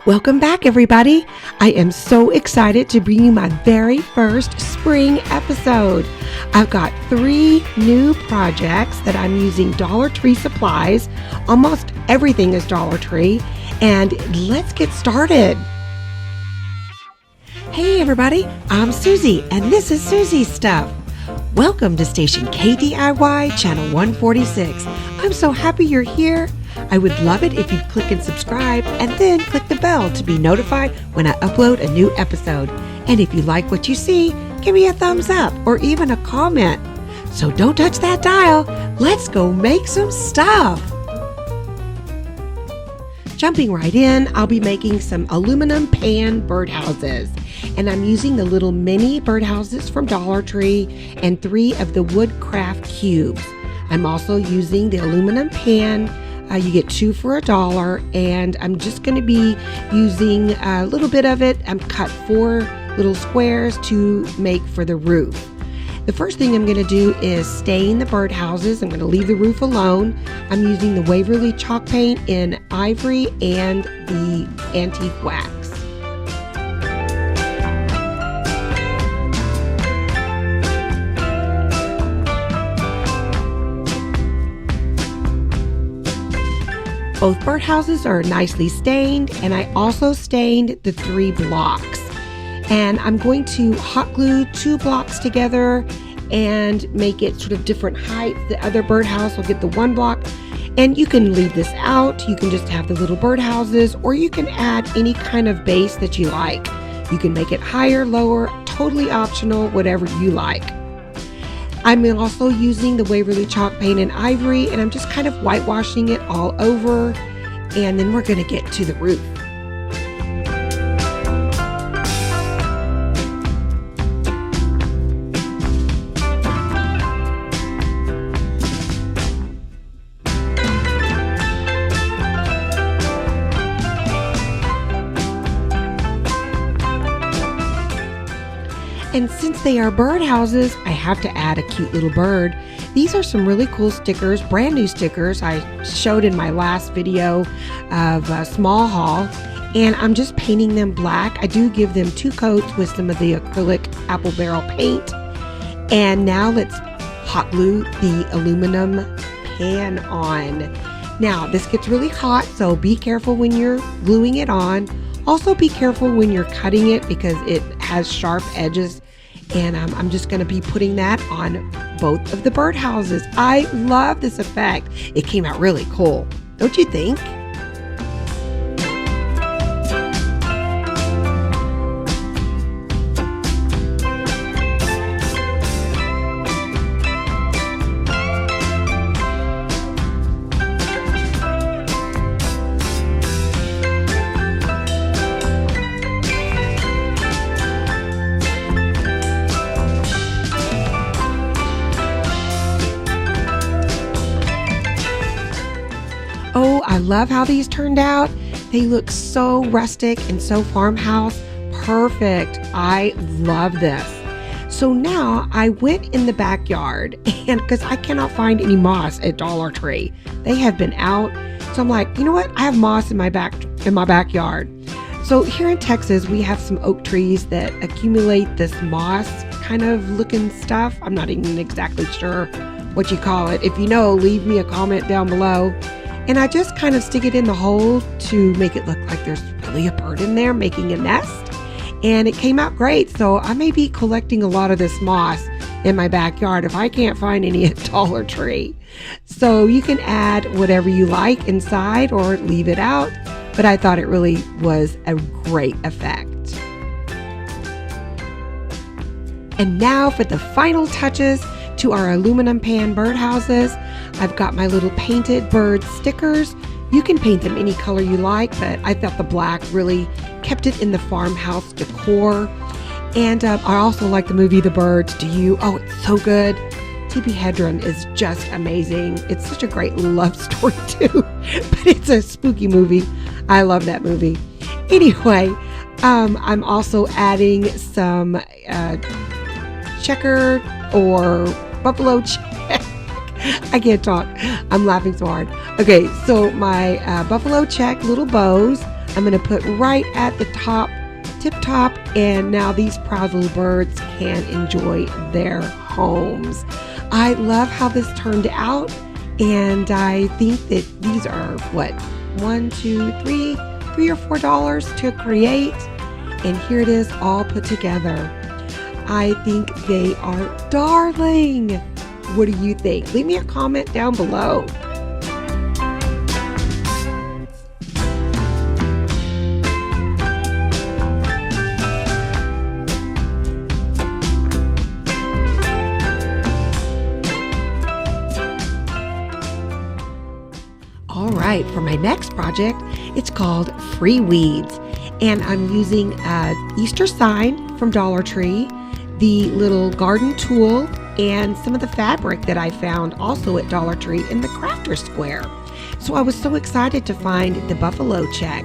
Welcome back, everybody. I am so excited to bring you my very first spring episode. I've got 3 new projects that I'm using Dollar Tree supplies. Almost everything is Dollar Tree. And let's get started. Hey, everybody. I'm Soozie, and this is Soozie's Stuff. Welcome to station KDIY Channel 146. I'm so happy you're here. I would love it if you'd click and subscribe and then click the bell to be notified when I upload a new episode. And if you like what you see, give me a thumbs up or even a comment. So don't touch that dial. Let's go make some stuff. Jumping right in, I'll be making some aluminum pan birdhouses. And I'm using the little mini birdhouses from Dollar Tree and 3 of the woodcraft cubes. I'm also using the aluminum pan. You get 2 for $1, and I'm just going to be using a little bit of it. I'm cut 4 little squares to make for the roof. The first thing I'm going to do is stain the birdhouses. I'm going to leave the roof alone. I'm using the Waverly chalk paint in ivory and the antique wax. Both birdhouses are nicely stained, and I also stained the 3 blocks. And I'm going to hot glue 2 blocks together and make it sort of different heights. The other birdhouse will get the 1 block, and you can leave this out. You can just have the little birdhouses, or you can add any kind of base that you like. You can make it higher, lower, totally optional, whatever you like. I'm also using the Waverly chalk paint in ivory, and I'm just kind of whitewashing it all over, and then we're going to get to the roof. And since they are birdhouses, I have to add a cute little bird. These are some really cool stickers, brand new stickers I showed in my last video of a small haul. And I'm just painting them black. I do give them 2 coats with some of the acrylic apple barrel paint. And now let's hot glue the aluminum pan on. Now this gets really hot, so be careful when you're gluing it on. Also be careful when you're cutting it because it has sharp edges. And I'm just going to be putting that on both of the birdhouses. I love this effect. It came out really cool. Don't you think? Oh, I love how these turned out. They look so rustic and so farmhouse. Perfect. I love this. So now I went in the backyard, and because I cannot find any moss at Dollar Tree. They have been out. So I'm like, you know what? I have moss in my backyard. So here in Texas, we have some oak trees that accumulate this moss kind of looking stuff. I'm not even exactly sure what you call it. If you know, leave me a comment down below. And I just kind of stick it in the hole to make it look like there's really a bird in there making a nest. And it came out great. So I may be collecting a lot of this moss in my backyard if I can't find any at Dollar Tree. So you can add whatever you like inside or leave it out. But I thought it really was a great effect. And now for the final touches to our aluminum pan birdhouses. I've got my little painted bird stickers. You can paint them any color you like, but I thought the black really kept it in the farmhouse decor. And I also like the movie The Birds. Do you? Oh, it's so good. T.B. Hedren is just amazing. It's such a great love story too, but it's a spooky movie. I love that movie. Anyway, I'm also adding some checker or buffalo check. I can't talk. I'm laughing so hard. Okay, so my buffalo check little bows, I'm going to put right at the top, tip top, and now these proud little birds can enjoy their homes. I love how this turned out, and I think that these are what, $3 or $4 to create, and here it is all put together. I think they are darling. What do you think? Leave me a comment down below. All right, for my next project, it's called Free Weeds, and I'm using an Easter sign from Dollar Tree, the little garden tool, and some of the fabric that I found also at Dollar Tree in the Crafter Square. So I was so excited to find the buffalo check.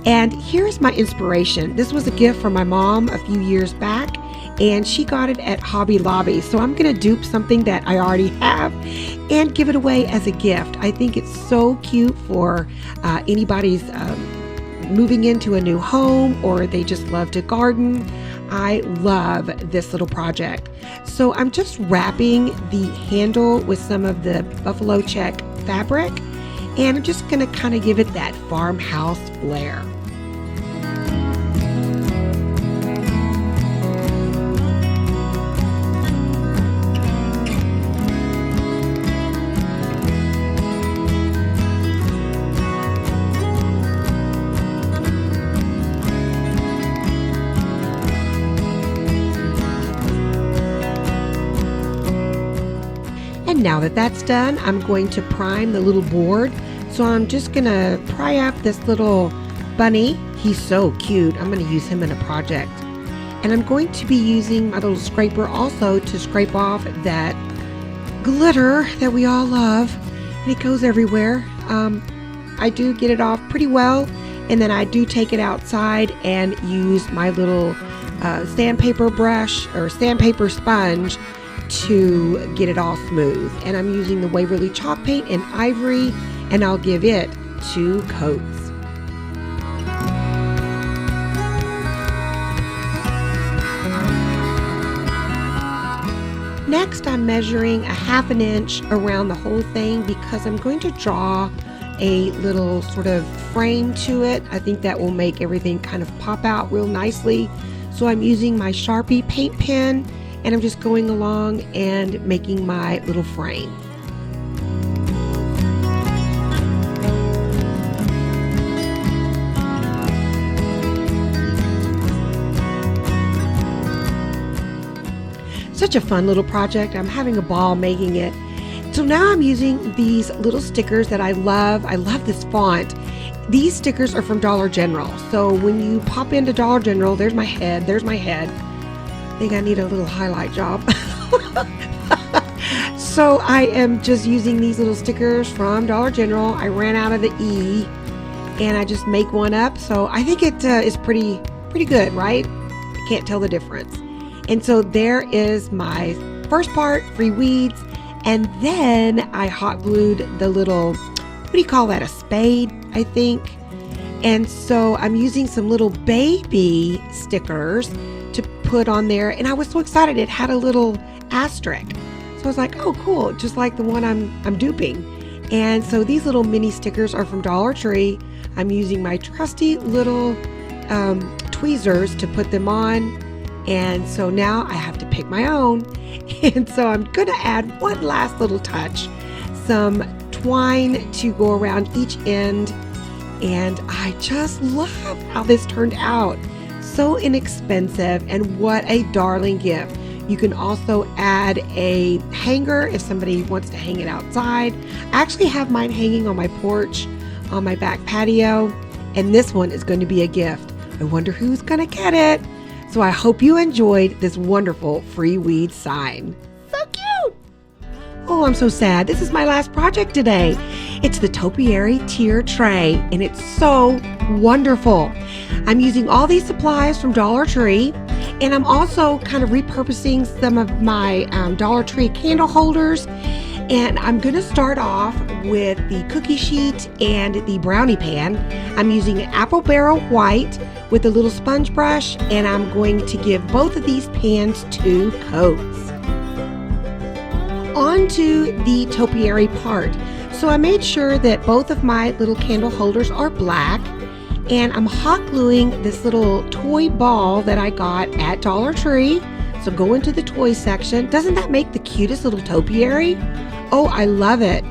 And here's my inspiration. This was a gift from my mom a few years back, and she got it at Hobby Lobby. So I'm gonna dupe something that I already have and give it away as a gift. I think it's so cute for anybody's moving into a new home, or they just love to garden. I love this little project. So I'm just wrapping the handle with some of the buffalo check fabric, and I'm just gonna kind of give it that farmhouse flair. And now that that's done, I'm going to prime the little board. So I'm just gonna pry up this little bunny. He's so cute. I'm gonna use him in a project. And I'm going to be using my little scraper also to scrape off that glitter that we all love. And it goes everywhere. I do get it off pretty well, and then I do take it outside and use my little sandpaper brush or sandpaper sponge to get it all smooth. And I'm using the Waverly chalk paint in ivory, and I'll give it 2 coats. Next, I'm measuring a 1/2 inch around the whole thing because I'm going to draw a little sort of frame to it. I think that will make everything kind of pop out real nicely. So I'm using my Sharpie paint pen, and I'm just going along and making my little frame. Such a fun little project. I'm having a ball making it. So now I'm using these little stickers that I love. I love this font. These stickers are from Dollar General. So when you pop into Dollar General, there's my head. I think I need a little highlight job. So I am just using these little stickers from Dollar General. I ran out of the E, and I just make one up. So I think it is pretty good, right? I can't tell the difference. And so there is my first part, Free Weeds, and then I hot glued the little, what do you call that, a spade, I think. And so I'm using some little baby stickers to put on there, and I was so excited. It had a little asterisk, so I was like, oh cool, just like the one I'm duping. And so these little mini stickers are from Dollar Tree. I'm using my trusty little tweezers to put them on, and so now I have to pick my own. And so I'm gonna add one last little touch, some twine to go around each end, and I just love how this turned out. So inexpensive, and what a darling gift. You can also add a hanger if somebody wants to hang it outside. I actually have mine hanging on my porch on my back patio, and this one is going to be a gift. I wonder who's gonna get it. So I hope you enjoyed this wonderful Free Weed sign. So cute! Oh, I'm so sad. This is my last project today. It's the topiary tier tray, and it's so wonderful. I'm using all these supplies from Dollar Tree, and I'm also kind of repurposing some of my Dollar Tree candle holders. And I'm going to start off with the cookie sheet and the brownie pan. I'm using apple barrel white with a little sponge brush, and I'm going to give both of these pans 2 coats. On to the topiary part. So I made sure that both of my little candle holders are black, and I'm hot gluing this little toy ball that I got at Dollar Tree. So go into the toy section. Doesn't that make the cutest little topiary? Oh, I love it.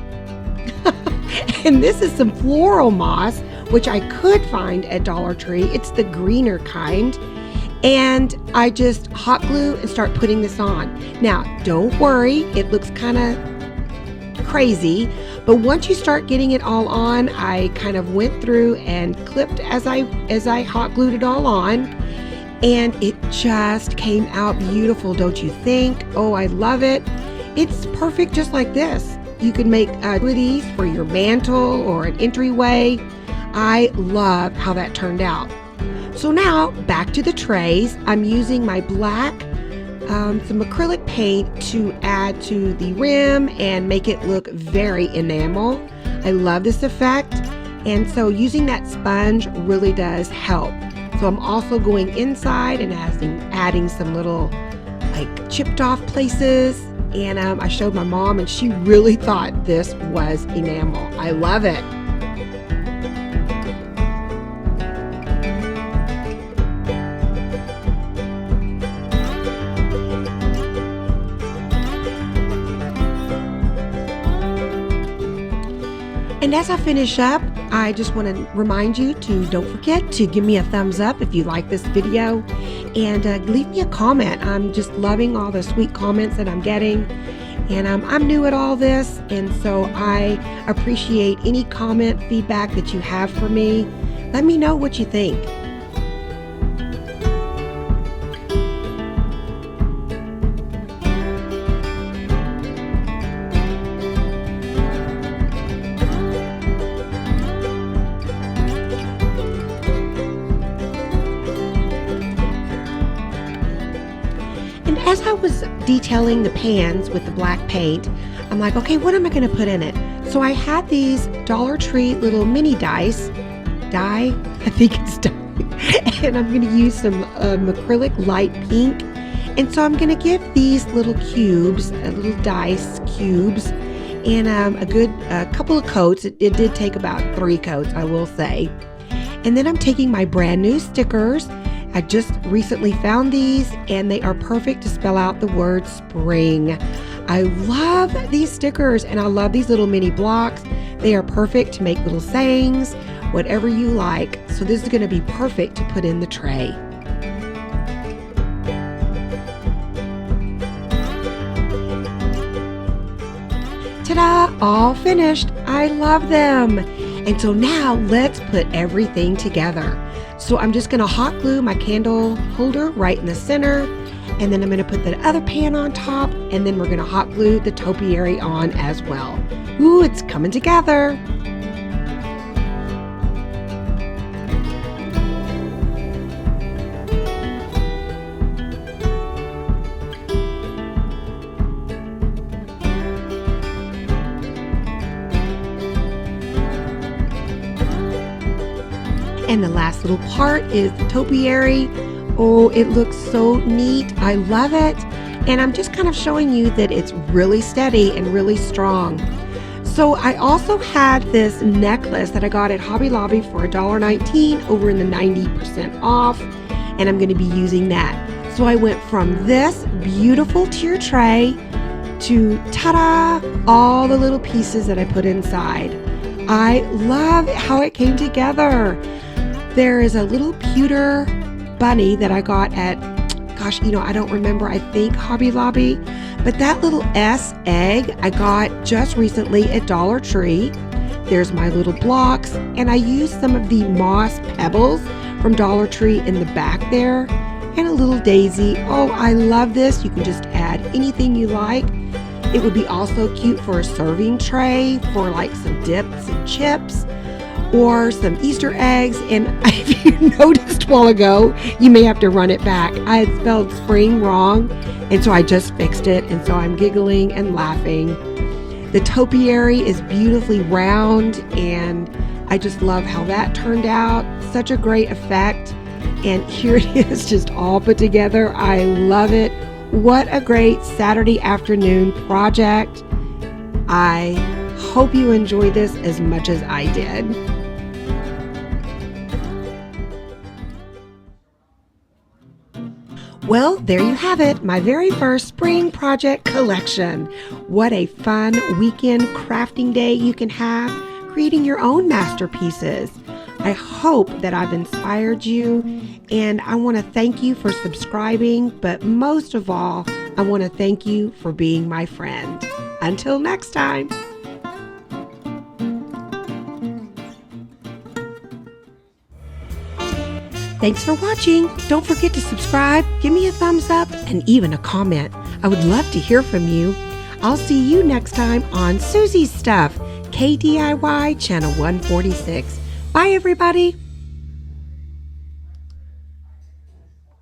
And this is some floral moss, which I could find at Dollar Tree. It's the greener kind. And I just hot glue and start putting this on. Now, don't worry, it looks kind of crazy, but once you start getting it all on, I kind of went through and clipped as I hot glued it all on, and it just came out beautiful, don't you think? Oh, I love it. It's perfect just like this. You can make goodies for your mantle or an entryway. I love how that turned out. So now back to the trays. I'm using my black, some acrylic paint to add to the rim and make it look very enamel. I love this effect, and so using that sponge really does help. So I'm also going inside and adding some little like chipped off places, and I showed my mom and she really thought this was enamel. I love it. And as I finish up, I just want to remind you to don't forget to give me a thumbs up if you like this video, and leave me a comment. I'm just loving all the sweet comments that I'm getting, and I'm new at all this, and so I appreciate any comment feedback that you have for me. Let me know what you think. As I was detailing the pans with the black paint, I'm like, okay, what am I going to put in it? So I had these Dollar Tree little mini dice, I think it's dye, and I'm going to use some acrylic light pink. And so I'm going to give these little cubes, little dice cubes, and a good couple of coats. It did take about 3 coats, I will say. And then I'm taking my brand new stickers. I just recently found these, and they are perfect to spell out the word spring. I love these stickers, and I love these little mini blocks. They are perfect to make little sayings, whatever you like. So this is going to be perfect to put in the tray. Ta-da! All finished. I love them. And so now let's put everything together. So I'm just going to hot glue my candle holder right in the center, and then I'm going to put the other pan on top, and then we're going to hot glue the topiary on as well. Ooh, it's coming together. And the last little part is the topiary. Oh, it looks so neat. I love it. And I'm just kind of showing you that it's really steady and really strong. So I also had this necklace that I got at Hobby Lobby for $1.19 over in the 90% off. And I'm going to be using that. So I went from this beautiful tier tray to, ta-da, all the little pieces that I put inside. I love how it came together. There is a little pewter bunny that I got at, gosh, I don't remember, I think Hobby Lobby. But that little S egg I got just recently at Dollar Tree. There's my little blocks, and I used some of the moss pebbles from Dollar Tree in the back there, and a little daisy. Oh, I love this. You can just add anything you like. It would be also cute for a serving tray for like some dips and chips, or some Easter eggs. And if you noticed a while ago, you may have to run it back. I had spelled spring wrong, and so I just fixed it, and so I'm giggling and laughing. The topiary is beautifully round, and I just love how that turned out. Such a great effect. And here it is, just all put together. I love it. What a great Saturday afternoon project. I hope you enjoyed this as much as I did. Well, there you have it, my very first spring project collection. What a fun weekend crafting day you can have, creating your own masterpieces. I hope that I've inspired you, and I want to thank you for subscribing, but most of all, I want to thank you for being my friend. Until next time. Thanks for watching. Don't forget to subscribe, give me a thumbs up, and even a comment. I would love to hear from you. I'll see you next time on Soozie's Stuff, KDIY Channel 146. Bye, everybody.